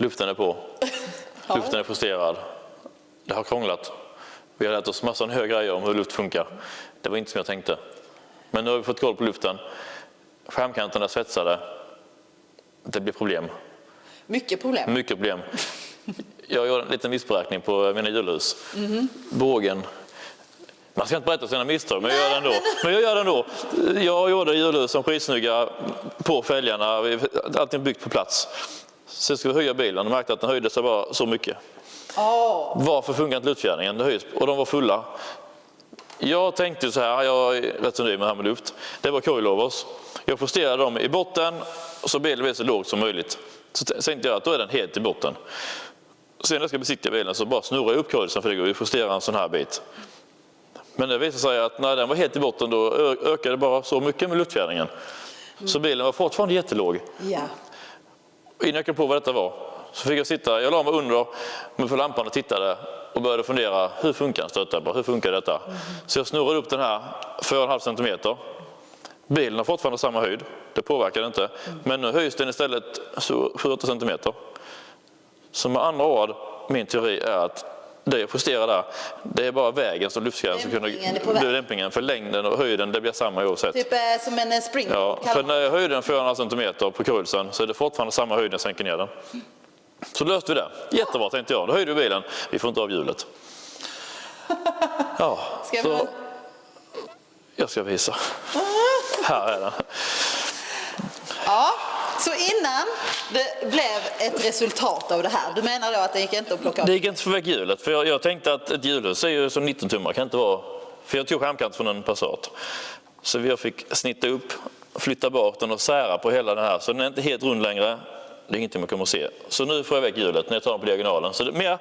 Luften är på. Luften är justerad. Det har krånglat. Vi har lärt oss massor av höga grejer om hur luft funkar. Det var inte som jag tänkte. Men nu har vi fått koll på luften. Skärmkanterna är svetsade. Det blir problem. Mycket problem. Mycket problem. Jag gör en liten missberäkning på mina hjulhus. Bågen. Man ska inte berätta sina misstag, men jag gör det ändå. Jag gjorde hjulhus som skitsnygga på fälgarna. Allting byggt på plats. Sen ska vi höja bilen och märkte att den höjde sig bara så mycket. Varför funkar inte luftfjädringen? Det höjs och de var fulla. Jag tänkte så här, jag är rätt så nöjd med det här med luft. Det var coilovers. Jag justerade dem i botten så bilen blev så lågt som möjligt. Så tänkte jag att då är den helt i botten. Sen när jag ska besiktiga bilen så bara snurrar jag upp coilsen för det går att justera en sån här bit. Men det visade sig att när den var helt i botten då ökade bara så mycket med luftfjädringen. Så bilen var fortfarande jättelåg. Ja. Innan jag kom på vad detta var så fick jag sitta, jag la mig under med för lampan och tittade och började fundera, hur funkar en stötdämpare, hur funkar detta? Så jag snurrade upp den här 4,5 centimeter. Bilen har fortfarande samma höjd, det påverkar inte. Men nu höjs den istället 7-8 centimeter. Så med andra ord, min teori är att det jag justerar där, det är bara vägen som luftfjädringen ska kunna bli dämpningen. För längden och höjden, det blir samma oavsett. Typ som en spring. Ja, för när jag höjde den 4,5 centimeter på coilsen så är det fortfarande samma höjd när jag sänker ner den. Så löste vi det. Jättebra tänkte jag. Då höjde vi bilen. Vi får inte av hjulet. Ja, så jag ska visa. Här är den. Ja, så innan det blev ett resultat av det här. Du menar då att det gick inte att plocka upp? Det gick inte att få väck hjulet. För jag tänkte att ett hjulhus är ju som 19-tummar. Kan inte vara. För jag tog skärmkant från en Passat. Så jag fick snitta upp, flytta bak den och sära på hela den här. Så den är inte helt rund längre. Det är ingenting man kommer att se. Så nu får jag väck hjulet när jag tar den på diagonalen. Så det är mer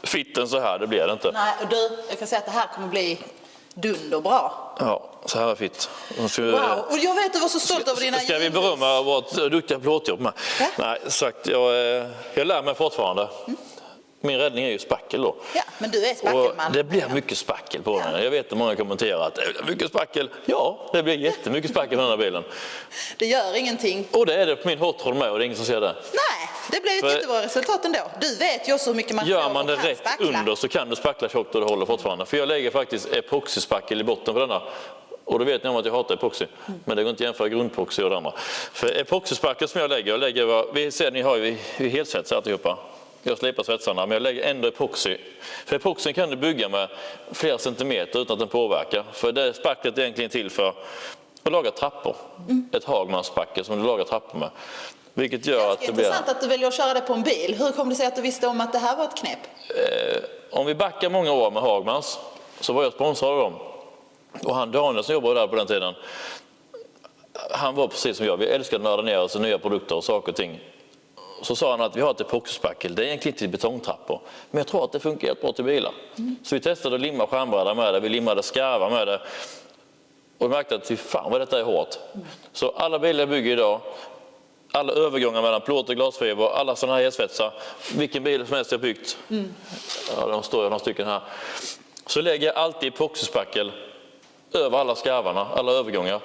fitt än så här, det blir det inte. Nej, och jag kan säga att det här kommer bli dunderbra. Ja, så här är fitt. Wow, och jag vet att du var så stolt över dina Ska vi berömma vårt duktiga plåtjobb med? Ja. Nej, sagt, jag lär mig fortfarande. Min räddning är ju spackel då. Ja, men du är spackelman. Och det blir mycket spackel på den. Jag vet att många kommenterar att det är mycket spackel. Ja, det blir jättemycket spackel på den här bilen. Det gör ingenting. Och det är det på min hot rod med och det är ingen som ser det. Nej, det blir ett jättebra resultat ändå. Du vet ju också hur mycket man gör man det rätt spackla. under så kan du spackla tjockt och det håller fortfarande. För jag lägger faktiskt epoxyspackel i botten på denna. Och då vet ni om att jag hatar epoxy. Men det går inte att jämföra grundepoxy och det andra. För epoxyspackel som jag lägger vi ser ni har ju helsvetsar alltihopa. Jag slipar svetsarna, men jag lägger ändå epoxy. För epoxyn kan du bygga med flera centimeter utan att den påverkar. För det är spacklet egentligen till för att laga trappor. Ett Hagmanspackel som du lagar trappor med. Vilket gör att det blir... Intressant att du väljer att köra det på en bil. Hur kom det sig att du visste om att det här var ett knep? Om vi backar många år med Hagmans så var jag sponsrad av dem. Och han Daniel som jobbade där på den tiden, han var precis som jag. Vi älskade att nörda ner oss i nya produkter och saker och ting. Så sa han att vi har ett epoxyspackel. Det är egentligen inte betongtrappor. Men jag tror att det funkar helt bra till bilar. Så vi testade att limma skärmbrädor med det. Vi limmade skarvar med det. Och vi märkte att fan vad detta är hårt. Så alla bilar jag bygger idag, alla övergångar mellan plåt och glasfiber, alla sådana här helsvetsar, vilken bil som helst jag byggt. Ja, de står ju några stycken här. Så lägger jag alltid epoxyspackel över alla skarvarna, alla övergångar.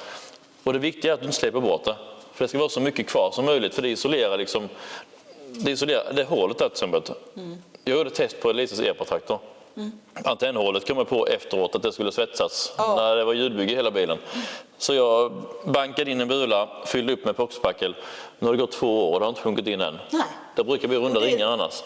Och det viktiga är att du inte släpper bort det. För det ska vara så mycket kvar som möjligt, för det isolerar liksom, det hålet där till exempel. Jag gjorde test på Elisas epatraktor. Antennhålet kom jag på efteråt att det skulle svetsas när det var ljudbygge i hela bilen. Så jag bankade in en bula, fyllde upp med epoxyspackel. Nu har det gått 2 år och det har inte funkat in än. Nej. Det brukar bli runda ringar annars.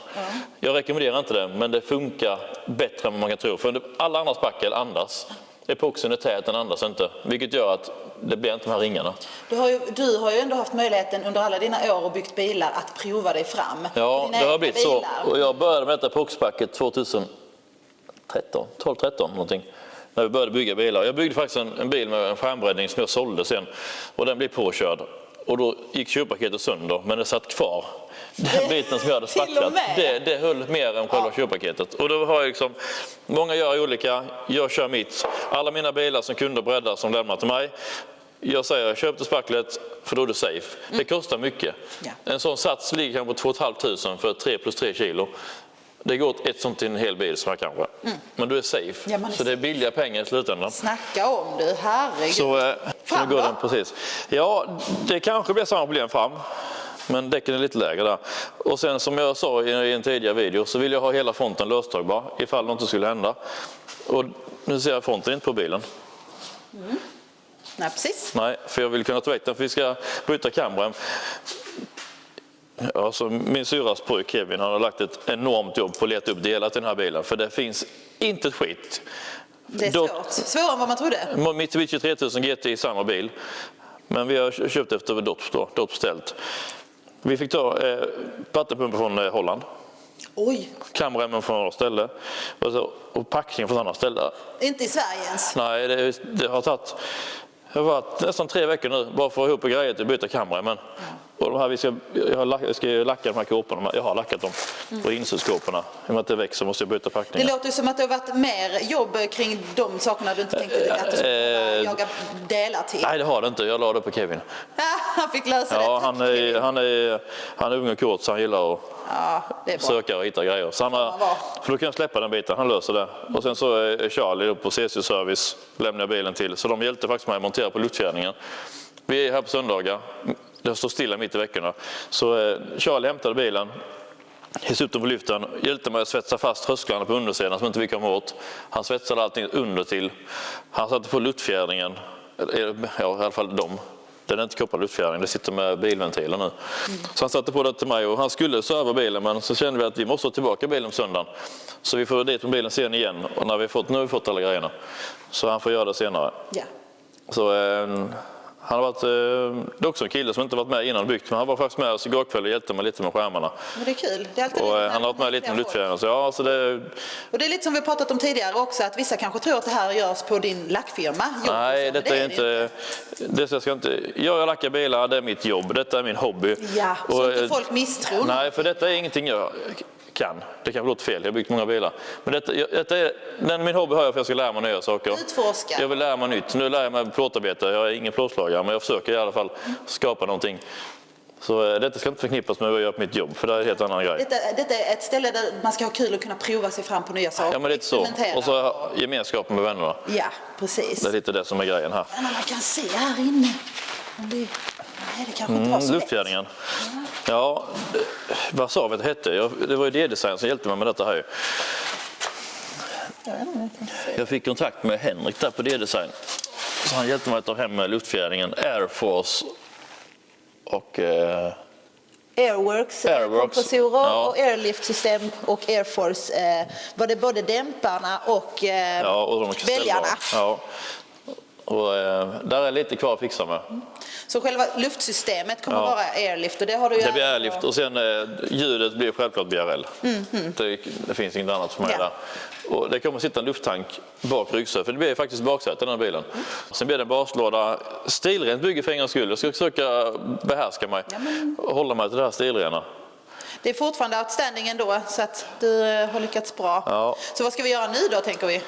Jag rekommenderar inte det, men det funkar bättre än vad man kan tro. För alla andra spackel andas. Epoxyn är tät, den andas inte. Vilket gör att det blir inte de här ringarna. Du har ju ändå haft möjligheten under alla dina år och byggt bilar att prova dig fram. Ja, det har blivit så. Och jag började med detta epoxypacket 2013, 12-13 någonting. När vi började bygga bilar. Jag byggde faktiskt en bil med en skärmbreddning som jag sålde sen. Och den blev påkörd. Och då gick köppaketet sönder, men det satt kvar. Den biten som jag hade spacklat, det höll mer än själva köppaketet. Och då har jag liksom, många gör olika, jag kör mitt. Alla mina bilar som kunder breddar som lämnar till mig, jag säger köp det spacklet för då är du safe. Det kostar mycket. Ja. En sån sats ligger kanske på 2 500 för 3 + 3 kilo. Det går åt ett sånt till en hel bil som jag kanske. Men du är safe. Ja, så det är billiga pengar i slutändan. Snacka om du, herregud. Så fram går den precis. Ja, det kanske blir samma problem fram. Men däcken är lite lägre där. Och sen som jag sa i en tidigare video så vill jag ha hela fronten löstagbar ifall något skulle hända. Och nu ser jag fronten inte på bilen. Nej, precis. Nej, för jag vill kunna ta väck den för vi ska byta kamera. Alltså, min syras pojk Kevin har lagt ett enormt jobb på att leta upp delar till den här bilen. För det finns inte ett skit. Det är svårt. Svårare än vad man trodde. Mitsubishi 3000 GT i samma bil. Men vi har köpt efter Dodge ställt. Vi fick ta vattenpumpen från Holland. Oj. Kamremmen från några ställe. Och packningen från andra ställen. Inte i Sverige ens. Nej, det har tagit... Jag har varit nästan 3 veckor nu bara för att få ihop grejer till att byta kameramen. Och de här, jag ska lacka de här kåporna. Jag har lackat dem på insutskåporna. I och med att det växer måste jag byta packningen. Det låter ju som att det har varit mer jobb kring de sakerna du inte tänkte att du skulle jaga delar till. Nej, det har det inte. Jag la det på Kevin. Han fick lösa det. Ja, han är ung och kort så han gillar att söka och hitta grejer. Så för då kan jag släppa den biten. Han löser det. Och sen så är Charlie på CC-service. Lämnar jag bilen till. Så de hjälpte faktiskt mig att montera på luftfjädringen. Vi är här på söndagar. Det står stilla mitt i veckorna. Så Charlie hämtade bilen. Hissade upp den på lyften. Hjälpte mig att svetsa fast trösklarna på undersidan som inte vi kom åt. Han svetsade allting under till. Han satte på luftfjädringen. Ja, i alla fall dem. Den är inte kopplad luftfjädring, det sitter med bilventilen nu. Så han satte på det till mig och han skulle serva bilen men så kände vi att vi måste ha tillbaka bilen på söndagen. Så vi får dit med bilen sen igen och nu har vi fått alla grejerna. Så han får göra det senare. Ja. Så han har varit, det är också en kille som inte varit med innan byggt men han var faktiskt med oss igår kväll och hjälpte mig lite med skärmarna. Men det är kul. Det är alltid och han har varit med lite med luftfjädringen. Så och det är lite som vi pratat om tidigare också att vissa kanske tror att det här görs på din lackfirma. Nej, detta är inte... Det ska inte jag lackar bilar, det är mitt jobb. Detta är min hobby. Ja, så inte folk misstror. Nej, för detta är ingenting jag kan. Det kan låta fel, jag har byggt många bilar. Men min hobby har jag för att jag ska lära mig nya saker. Utforska. Jag vill lära mig nytt. Nu lär jag mig plåtarbete. Jag är ingen plåtslagare, men jag försöker i alla fall skapa någonting. Så detta ska inte förknippas med vad jag gör på mitt jobb, för det är en helt annan grej. Detta är ett ställe där man ska ha kul och kunna prova sig fram på nya saker. Ja, men det är inte så. Och så gemenskapen med vännerna. Ja, precis. Det är lite det som är grejen här. Men man kan se här inne. Nej, det kanske inte var så luftfjädringen. Ja, vad sa vi att det hette? Det var ju D-design som hjälpte mig med detta här. Jag fick kontakt med Henrik där på D-design. Så han hjälpte mig att ta hem luftfjädringen Air Force och Airworks. Kompressorer och Airlift-system och Air Force. Var det både dämparna och väljarna? Ja. Och där är lite kvar att fixa med. Så själva luftsystemet kommer vara Airlift och det har du ju. Det blir Airlift och sen ljudet blir självklart BRL. Det finns inget annat för mig där. Och det kommer sitta en lufttank bak ryggsätet, för det blir faktiskt baksätet i den här bilen. Sen blir det en baslåda, stilrent bygge för en gångs skull. Jag ska försöka behärska mig och hålla mig till det här stilrena. Det är fortfarande outstanding ändå, så att du har lyckats bra. Ja. Så vad ska vi göra nu då, tänker vi?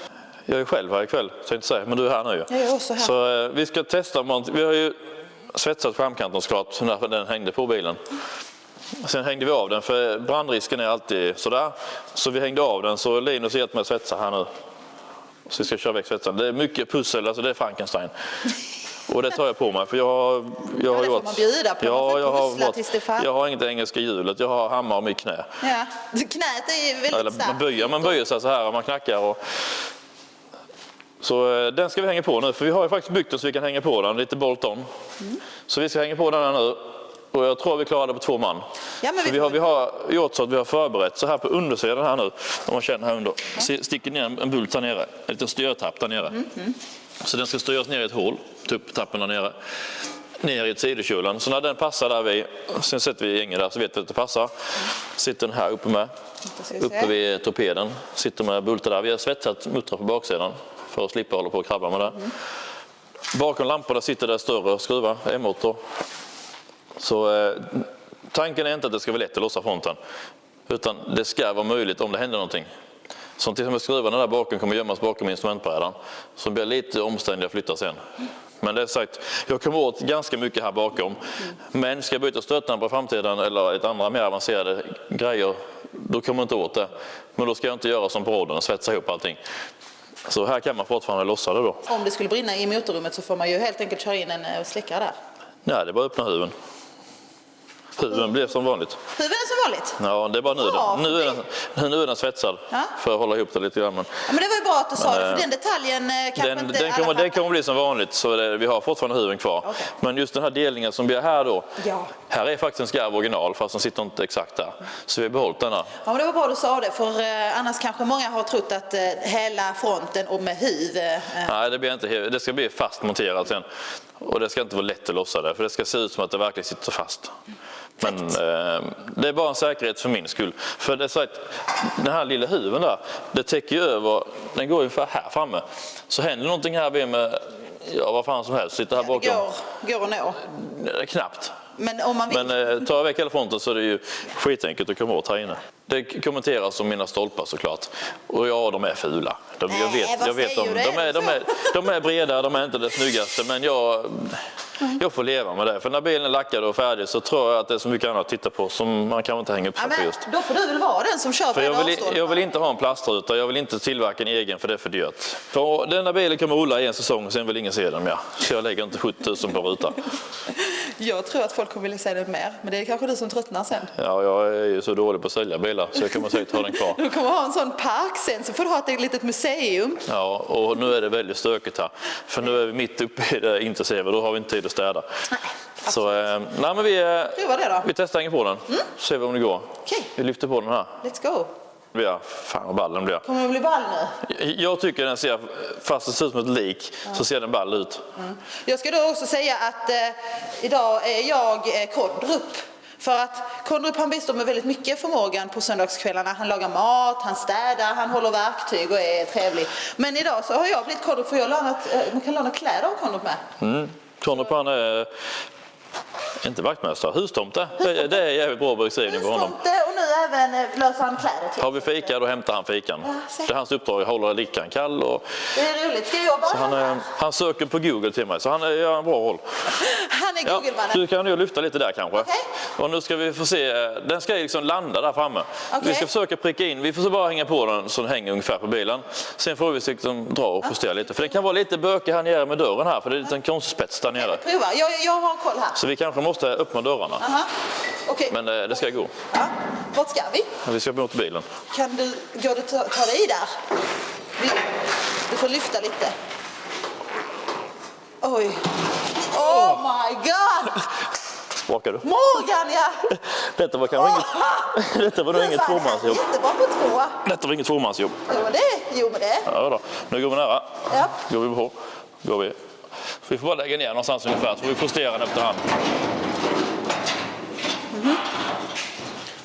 Jag är själv här ikväll, så jag inte säga, men du är här nu. Jag är också här. Så vi ska testa, vi har ju svetsat framkanten såklart när den hängde på bilen. Sen hängde vi av den, för brandrisken är alltid sådär. Så vi hängde av den, så Linus hjälpte mig att svetsa här nu. Så vi ska köra väck svetsan. Det är mycket pussel, alltså det är Frankenstein. Och det tar jag på mig, för jag har det gjort... får man bjuda på. Jag har inget engelska hjulet, jag har hammare och mitt knä. Ja, knät är ju väldigt starkt. Man böjer sig så här och man knackar och... Så den ska vi hänga på nu, för vi har ju faktiskt byggt den så vi kan hänga på den, lite bolt-on. Så vi ska hänga på den här nu. Och jag tror vi klarar det på 2 man. Ja, men vi har gjort så att vi har förberett så här på undersidan här nu. Om man känner här under. Sticker ner en bult där nere. En liten styrtapp där nere. Så den ska styras ner i ett hål. Tappen där nere. Ner i sidokjolen. Så när den passar där vi. Sen sätter vi gänget där så vet vi att det passar. Sitter den här uppe med. Uppe vid torpeden. Sitter med bultar där. Vi har svetsat muttrar på baksidan. För att slippa hålla på och krabba med det. Bakom lamporna sitter det större skruvar. M8. Så tanken är inte att det ska vara lätt att lossa fronten, utan det ska vara möjligt om det händer någonting. Som till exempel skruvarna där bakom kommer gömmas bakom instrumentbrädan, så blir lite omständigt att flytta sen. Men det är sagt, jag kommer åt ganska mycket här bakom, men ska jag byta stötdämpare på framtiden eller ett andra mer avancerade grejer, då kommer jag inte åt det. Men då ska jag inte göra som på råden och svetsa ihop allting. Så här kan man fortfarande lossa det då. Om det skulle brinna i motorrummet så får man ju helt enkelt köra in en släckare där. Nej, det är bara att öppna huven. Huven blev som vanligt. Huven är som vanligt? Ja, det är bara nu. Ja, Nu är den svetsad för att hålla ihop det lite grann. Ja, men det var ju bra att du sa det, för den detaljen kanske inte det kommer bli som vanligt, så vi har fortfarande huven kvar. Okay. Men just den här delningen som blir här då, ja. Här är faktiskt en skarv original, fast den sitter inte exakt där. Så vi har behållit denna. Ja, men det var bra att du sa det, för annars kanske många har trott att hela fronten och med huv... Nej, det ska bli fast monterat sen. Och det ska inte vara lätt att lossa det, för det ska se ut som att det verkligen sitter fast. Men det är bara en säkerhet för min skull. För det är så att den här lilla huven där, det täcker ju över, den går ungefär här framme. Så händer någonting här med, vad fan som helst, sitter här bakom. Går att nå. Knappt. Men om man vill. Men tar jag väck hela fronten så är det ju skitenkelt att komma åt här inne. Det kommenteras som mina stolpar såklart. Och ja, de är fula. Jag vet de är breda, de är inte det snyggaste, men jag får leva med det. För när bilen är lackad och färdig så tror jag att det är så mycket annat att titta på som man kan inte hänga upp sig på just. Då får du väl vara den som kör på jag vill inte ha en plastruta, jag vill inte tillverka en egen, för det är för dyrt. För denna bilen kommer Ola i en säsong och sen vill ingen se den mer. Så jag lägger inte 70 000 på ruta. Jag tror att folk kommer vilja se det mer, men det är kanske du som tröttnar sen. Ja, jag är ju så dålig på att sälja bilar så jag kommer säkert ha den kvar. Du kommer ha en sån park sen, så får du ha ett litet museum. Ja, och nu är det väldigt stökigt här. För nu är vi mitt uppe i det intensiva, då har vi inte tid att städa. Nej, så men vi testar hänga på den, ser vi om det går. Okay. Vi lyfter på den här. Let's go. Ja, fan vad ball den blir. Kommer den bli ball nu? Jag tycker den ser, fast det ser ut som ett lik, så ser den ball ut. Jag ska då också säga att idag är jag Kondrup. För att Kondrup, han bistår med väldigt mycket förmågan på söndagskvällarna. Han lagar mat, han städar, han håller verktyg och är trevlig. Men idag så har jag blivit Kondrup, för man kan låna kläder av Kondrup med. Kondrup, han är inte vaktmästare, hustomte. Det är jävligt bra beskrivning på honom. Hustomte, och nu även löser han kläder till. Har vi fika, då hämtar han fikan. Det är hans uppdrag att hålla lickan kall. Och det är roligt. Ska jag bara han söker på Google till mig, så han gör en bra roll. Han är Google-mannen. Du kan ju lyfta lite där kanske. Okay. Och nu ska vi få se, den ska liksom landa där framme. Okay. Vi ska försöka pricka in, vi får så bara hänga på den så den hänger ungefär på bilen. Sen får vi liksom dra och justera lite. För det kan vara lite bökig här nere med dörren här, för det är lite en konstspets där nere. Prova. Jag har koll här. Så vi kanske måste öppna dörrarna. Okay. Men det ska gå. Ja. Vart ska vi? Vi ska mot bilen. Kan du ta dig i där? Du får lyfta lite. Oj. Oh my god! Sprakar du? Morgan, ja! Detta var nog inget tvåmansjobb. Jättebra på två. Detta var inget tvåmansjobb. Jo, men det. Ja då. Nu går vi nära. Ja. Går vi på. Vi får bara lägga ner någonstans ungefär, så vi justera den efterhand.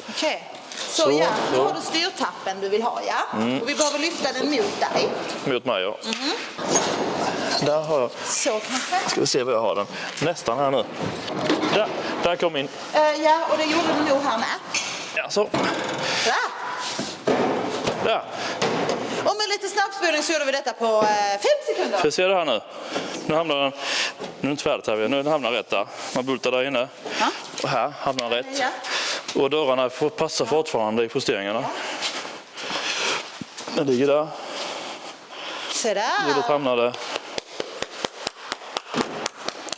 Okej. Så nu har du styrtappen du vill ha, ja? Och vi behöver lyfta den mot dig. Mot mig, ja. Där har jag. Så kanske. Ska vi se var jag har den. Nästan här nu. Där kom in. Ja, och det gjorde du nog här med. Ja, så. Där. Och med lite snabbspolning så gjorde vi detta på 5 sekunder. För se det här nu. Nu hamnar den. Nu är det inte färdigt här. Nu hamnar rätt där. Man bultar där inne. Ja. Och här hamnar rätt. Ja. Och dörrarna får passa fortfarande i justeringarna. Ja. Den ligger där. Så där. Bordet hamnade.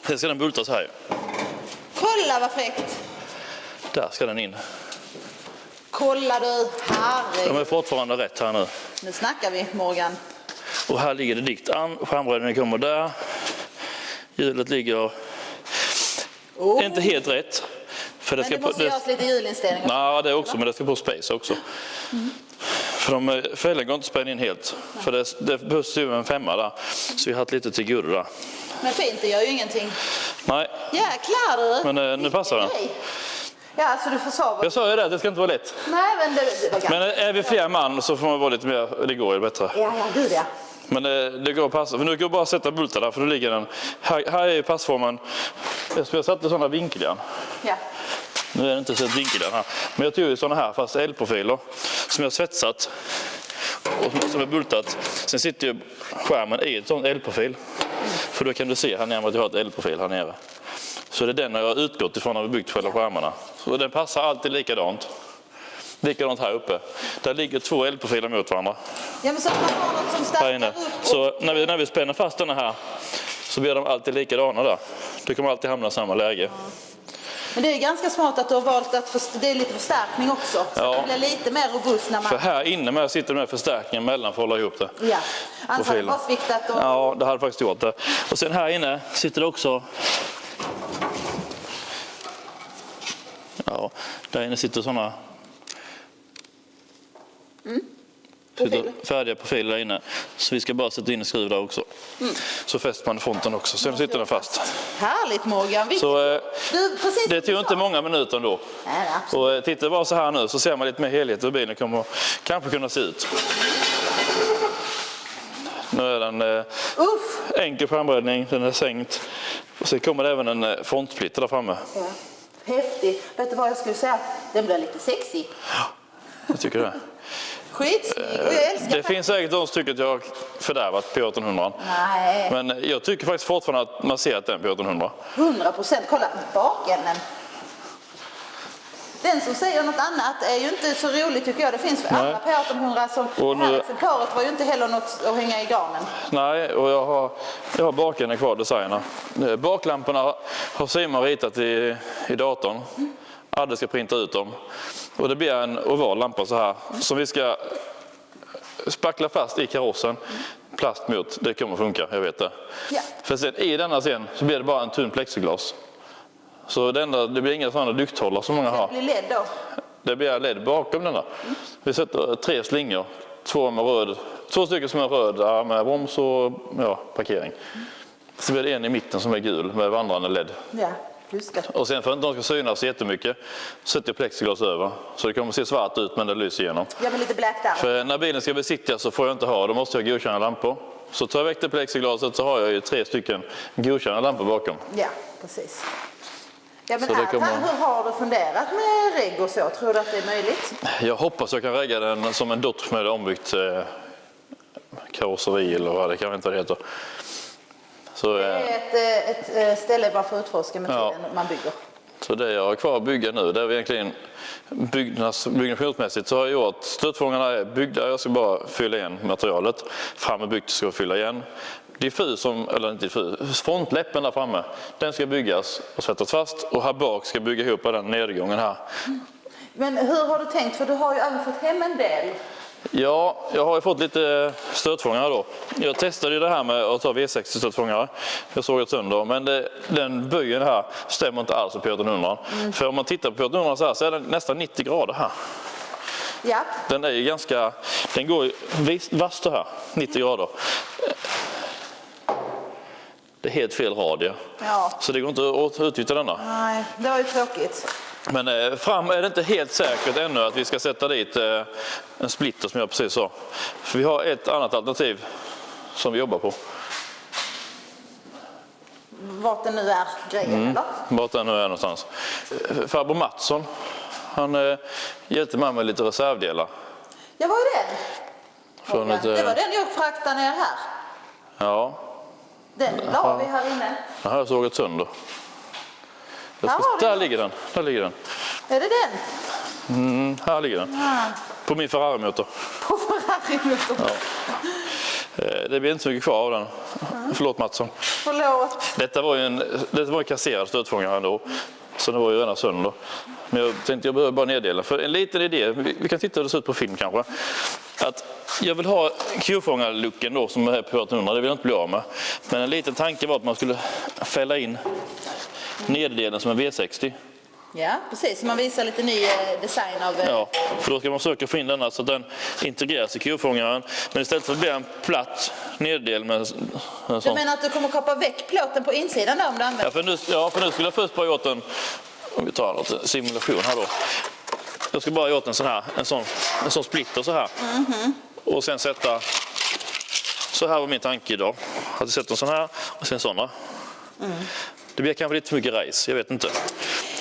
Sen ska den bultas här. Kolla vad fräckt. Där ska den in. Kolla du, herregud. De är fortfarande rätt här nu. Nu snackar vi, Morgan. Och här ligger det dikt. Skärmbredden kommer där. Hjulet ligger inte helt rätt. För men det måste göras lite hjulinställning. Nej, det också, men det ska på space också. För fällen går inte att spänna in helt. För det behövs ju en 5 där. Så vi har haft lite till godo där. Men fint, det gör ju ingenting. Nej. Jäklar du. Men nu passar den. Ja, så du får sova. Jag sa ju det ska inte vara lätt. Nej, men det var men är vi fler man så får man vara lite mer, det går ju bättre. Ja, gud ja. Men det går att passa. För nu går det bara att sätta bultar där, för då ligger den. Här är passformen. Jag satte sådana vinkljärn. Ja. Nu är det inte så vinkljärn här. Men jag tog ju sådana här fast eldprofiler som jag svetsat och som är bultat. Sen sitter ju skärmen i ett sånt eldprofil. För då kan du se här nere att jag har ett eldprofil här nere. Så det är den jag har utgått ifrån när vi byggt själva skärmarna. Så den passar alltid likadant. Likadant här uppe. Där ligger 2 eldprofiler mot varandra. Ja, men så att man har något som startar upp. Så när vi spänner fast den här så blir de alltid likadana där. Det kommer alltid hamna i samma läge. Men det är ganska smart att du har valt att det är lite förstärkning också. Så Ja. det blir lite mer robust när man... För här inne med sitter med förstärkningen mellan för att hålla ihop det. Ja, annars hade det bara sviktat. Och... Ja, det hade faktiskt gjort det. Och sen här inne sitter det också... Ja, där inne sitter sådana... Färdiga profiler där inne. Så vi ska bara sätta in en skruv där också. Så fäster man fronten också. Sen sitter den fast. Härligt Morgan. Så precis det tog inte många minuter ändå. Nej, och tittar bara så här nu så ser man lite mer helhet hur bilen kommer kanske kunna se ut. Nu är den enkel frambreddning, den är sänkt. Och så kommer det även en frontsplitter där framme. Ja. Häftigt. Vet du vad jag skulle säga? Den blir lite sexy. Ja, jag tycker det. Skitsnygg. Och jag älskar det finns säkert de som tycker att jag har fördärvat P1800. Nej. Men jag tycker faktiskt fortfarande att man ser att det är en P1800. 100%. Kolla bakänden. Den som säger något annat är ju inte så roligt tycker jag. Det finns för andra P1800 som... Och det här nu... exemplaret var ju inte heller något att hänga i granen. Nej, och jag har bakänden kvar, designen. Baklamporna har Simon ritat i datorn. Adde ska printa ut dem. Och det blir en oval lampa så här som vi ska spackla fast i karossen. Plast mot, det kommer funka, jag vet det. Ja. För sen i denna scen så blir det bara en tunn plexiglas. Så det blir inga sådana lykthållare som många har. Det blir LED då? Det blir LED bakom denna. Vi sätter 3 slingor. 2 stycken som är röda med broms och parkering. Så blir det en i mitten som är gul med vandrande LED. Ja, just det. Och sen för att de ska synas jättemycket sätter jag plexiglas över. Så det kommer se svart ut men det lyser igenom. Jag vill lite black down. För när bilen ska besiktigas så får jag inte ha, då måste jag godkänna lampor. Så tar jag väck det plexiglaset så har jag ju 3 stycken godkända lampor bakom. Ja, precis. Ja, men Så hur har du funderat med regg och så? Tror du att det är möjligt? Jag hoppas jag kan regga den som en Dodge med ombyggt karosseri eller vad det kan inte det heter. Så, det är ett ställe bara för att utforska med tiden man bygger. Så det jag har kvar att bygga nu, det är egentligen byggnationsmässigt så har jag gjort stötfångarna är byggda, jag ska bara fylla igen materialet. Fram är byggt, ska jag fylla igen. Frontläppen där framme, den ska byggas och sättas fast och här bak ska bygga ihop den nedgången här. Men hur har du tänkt? För du har ju även fått hem en del. Ja, jag har ju fått lite stötfångare då. Jag testade ju det här med att ta V60 stötfångare. Jag såg ett sönder, men den böjen här stämmer inte alls på P1800. För om man tittar på P1800 så är den nästan 90 grader här. Ja. Den är ju den går ju vasst här, 90 grader. Det är helt fel radie. Ja. Så det går inte att utnyttja denna. Nej, det var ju tråkigt. Men fram är det inte helt säkert ännu att vi ska sätta dit en splitter som jag precis sa. För vi har ett annat alternativ som vi jobbar på. Vart det nu är grejen eller? Vart det nu är någonstans. Farbror Mattsson, han hjälpte mig med lite reservdelar. Ja, vad är den? Det var den jag fraktade ner här. Ja. Den la vi här inne. Den har jag sågat sönder. Där ligger den. Är det den? Här ligger den. På min Ferrari-motor. På Ferrari-motor? Ja. Det blir inte så mycket kvar av den. Förlåt Mattsson. Förlåt. Detta var en kasserad stötfångare ändå. Så det var ju redan sönder. Men jag tänkte jag behöver bara neddela. För en liten idé, vi kan titta det ser ut på film kanske. Att jag vill ha Q-fångarlucken då som är på P1800, det vill jag inte bli av med. Men en liten tanke var att man skulle fälla in nederdelen som en V60. Ja, precis. Man visar lite ny design av... Ja, för då ska man försöka få in denna så att den integreras i Q-fångaren. Men istället för att bli en platt nederdel med en sån. Du menar att du kommer kapa väck plåten på insidan där om du använder? För nu skulle jag först bara gjort en, om vi tar en simulation här då. Jag ska bara gjort en sån splitter så här. Och sen sätta, så här var min tanke idag. Att jag sätter en sån här och sen sådana. Det blir kanske lite för mycket race, jag vet inte.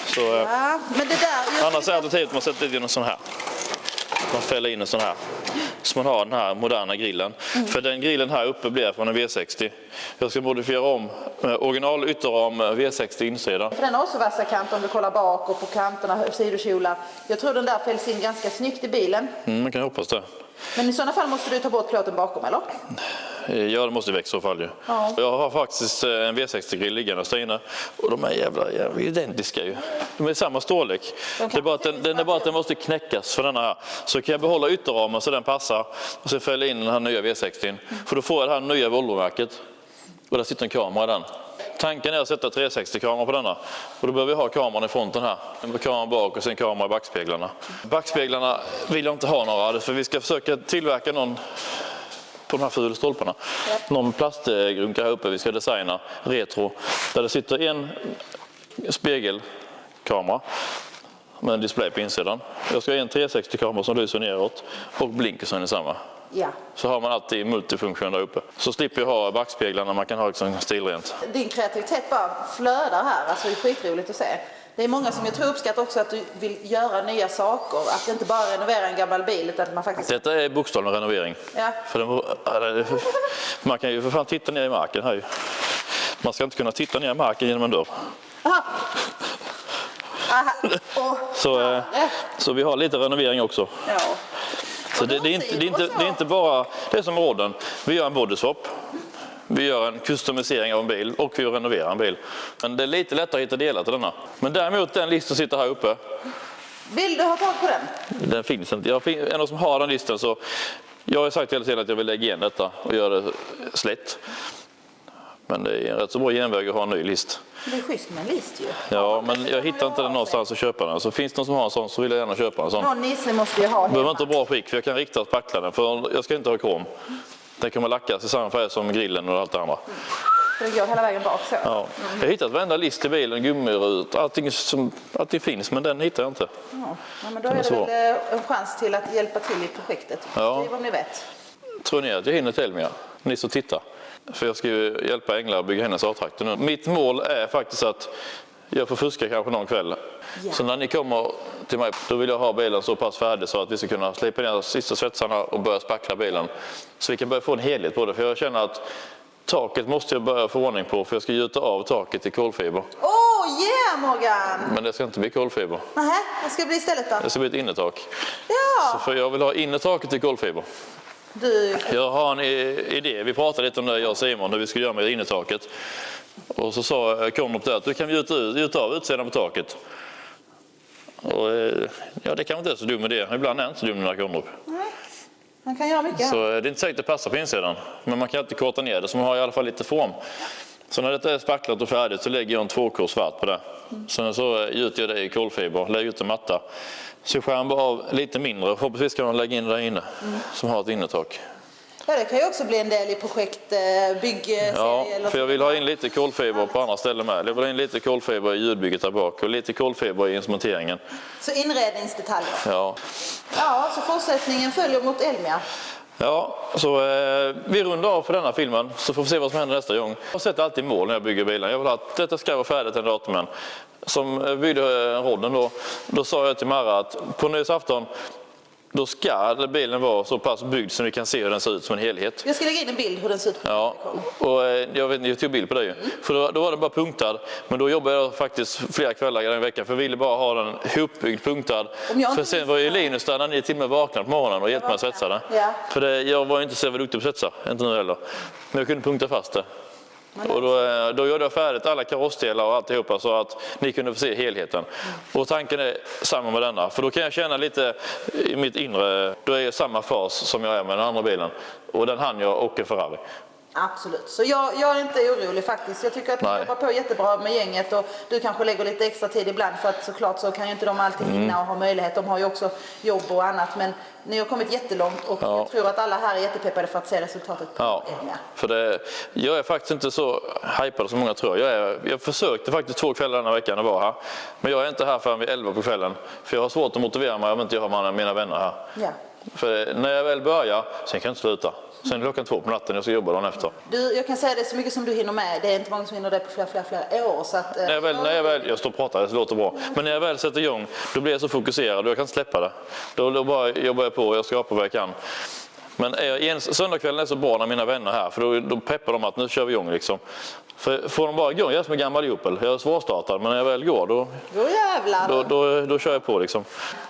Så, ja, men det där... Annars är alternativet att man sätter in en sån här. Man fäller in en sån här. Så man har den här moderna grillen. För den grillen här uppe blir från en V60. Jag ska modifiera om original ytterram V60 insida. För den har också vassa kant om du kollar bak och på kanterna, sidokjolar. Jag tror den där fälls in ganska snyggt i bilen. Man kan hoppas det. Men i sådana fall måste du ta bort plåten bakom, eller? Ja, det måste växa i så fall ju. Ja. Jag har faktiskt en V60-grill liggande där inne och de är jävla identiska ju. De är samma storlek. Det är bara att den måste knäckas för denna här. Så kan jag behålla ytterramen så den passar och sen fälla in den här nya V60. För då får jag det här nya Volvo-märket och där sitter en kamera i den. Tanken är att sätta 360-kamera på denna och då behöver vi ha kameran i fronten här. En kamera bak och sen kamera i backspeglarna. Backspeglarna vill jag inte ha några för vi ska försöka tillverka någon på de här fula stolparna. Någon plastgrunka här uppe vi ska designa retro där det sitter en spegelkamera med en display på insidan. Jag ska ha en 360-kamera som lyser neråt och blinkersen är samma. Ja. Så har man alltid multifunktion där uppe. Så slipper jag ha backspeglarna, man kan ha liksom stilrent. Din kreativitet bara flödar här, alltså det är skitroligt att se. Det är många som jag tror uppskattar också att du vill göra nya saker, att inte bara renovera en gammal bil utan att man faktiskt... Detta är bokstavlig renovering. Ja. Man kan ju för fan titta ner i marken här ju. Man ska inte kunna titta ner i marken genom en dörr. Aha. Så vi har lite renovering också. Ja. Så det är inte bara det som råden. Vi gör en bodyswap. Vi gör en customisering av en bil och vi renoverar en bil. Men det är lite lättare att hitta delar till denna. Men däremot den listan sitter här uppe. Vill du ha tag på den? Den finns inte. Jag är en som har den listan så jag har sagt hela tiden att jag vill lägga igen detta och göra det slätt. Men det är en rätt så bra genväg att ha en ny list. Det är schysst med en list ju. Ja, men jag hittar inte den någonstans att köpa den. Så finns det någon som har en sån så vill jag gärna köpa en sån. Någon nisse måste ju ha hemma. Behöver inte bra skick för jag kan rikta och spackla den. För jag ska inte ha krom. Den kan man lackas i samma färg som grillen och allt det andra. Det går hela vägen bak så. Ja. Jag har hittat varenda list i bilen, gummirut, allting finns men den hittar jag inte. Ja, men då är det väl en chans till att hjälpa till i projektet. Ja. Det är vad ni vet. Tror ni att jag hinner till mig? Ni som tittar. För jag ska ju hjälpa Änglar att bygga hennes A-traktor nu. Mitt mål är faktiskt att jag får fuska kanske någon kväll. Ja. Så när ni kommer till mig, då vill jag ha bilen så pass färdig så att vi ska kunna släppa ner de sista svetsarna och börja spackla bilen. Så vi kan börja få en helhet på det. För jag känner att taket måste jag börja få ordning på för jag ska gjuta av taket i kolfiber. Yeah Morgan! Men det ska inte bli kolfiber. Nähä, vad ska det bli istället då? Det ska bli ett innertak. Ja! Så för jag vill ha innertaket i kolfiber. Jag har en idé. Vi pratade lite om det, jag och Simon, hur vi skulle göra med innertaket. Och så sa Konrad där att du kan gjuta av utsidan på taket. Och, ja, det kan inte vara så dum idé. Ibland är det inte så dum när Konrad. Man kan göra mycket. Så det är inte säkert att det passar på insidan. Men man kan alltid korta ner det så man har i alla fall lite form. Så när det är spacklat och färdigt så lägger jag en 2K svart på det. Sen så gjuter jag det i kolfiber, lägger ut en matta. Så skär man bara av lite mindre. Förhoppningsvis kan man lägga in det där inne som har ett innertak. Ja, det kan ju också bli en del i projekt byggserie. Ja, för jag vill ha in lite kolfiber på andra ställen med. Jag vill ha in lite kolfiber i ljudbygget där bak och lite kolfiber i instrumenteringen. Så inredningsdetaljer. Ja. Ja, så fortsättningen följer mot Elmia. Ja, så vi rundar av för denna filmen så får vi se vad som händer nästa gång. Jag sätter alltid mål när jag bygger bilen. Jag vill att detta ska vara färdigt den datumen. Som byggde rodden då sa jag till Mara att på nyårsafton då ska bilen vara så pass byggd så vi kan se hur den ser ut som en helhet. Jag ska lägga in en bild hur den ser ut. Ja, och jag tog bild på det ju. För då var den bara punktad. Men då jobbade jag faktiskt flera kvällar den veckan för jag ville bara ha den ihopbyggd, punktad. För sen var ju Linus där när ni till och med vaknade på morgonen och hjälpte mig att svetsa det. Ja. För jag var inte så duktig på att svetsa, inte nu heller. Men jag kunde punkta fast det. Och då gjorde jag färdigt alla karossdelar och alltihopa så att ni kunde få se helheten. Och tanken är samma med denna. För då kan jag känna lite i mitt inre, då är jag samma fas som jag är med den andra bilen. Och den hann jag och en Ferrari. Absolut, så jag är inte orolig faktiskt. Jag tycker att ni jobbar på jättebra med gänget och du kanske lägger lite extra tid ibland för att såklart så kan ju inte de alltid hinna och ha möjlighet. De har ju också jobb och annat men ni har kommit jättelångt och jag tror att alla här är jättepeppade för att se resultatet på Elmia. För jag är faktiskt inte så hypad som många tror. Jag försökte faktiskt 2 kvällar den här veckan att vara här. Men jag är inte här förrän vid 11 på kvällen. För jag har svårt att motivera mig om inte jag har mina vänner här. Ja. För när jag väl börjar, sen kan jag inte sluta. Sen klockan 2 på natten, jag ska jobba dagen efter. Jag kan säga det så mycket som du hinner med. Det är inte många som hinner det på flera år. Så att, när jag väl, jag står och pratar, det låter bra. Men när jag väl sätter igång, då blir jag så fokuserad och jag kan släppa det. Då bara jobbar jag på och jag skapar vad jag kan. Men söndagskvällen är så bra när mina vänner är här, för då peppar de att nu kör vi igång liksom. För får de bara igång, jag är som en gammal Opel, jag är svårstartad, men när jag väl går då kör jag på liksom.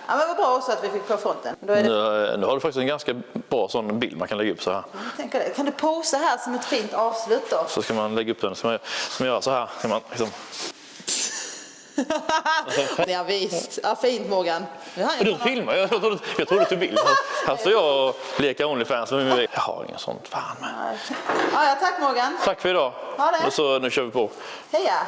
Ja, men vad bra också att vi fick på fronten. Då är det... Nu har du faktiskt en ganska bra sån bild man kan lägga upp så här. Det. Kan du posa här som ett fint avslut då? Så ska man lägga upp den, så man gör så här. Kan man, liksom. Ja visst, ja, fint Morgan. Du filmar, jag trodde du tog bild. Här står jag och leker OnlyFans. Jag har ingen sånt fan med. Ja, tack Morgan. Tack för idag. Ha det. Och så nu kör vi på. Heja.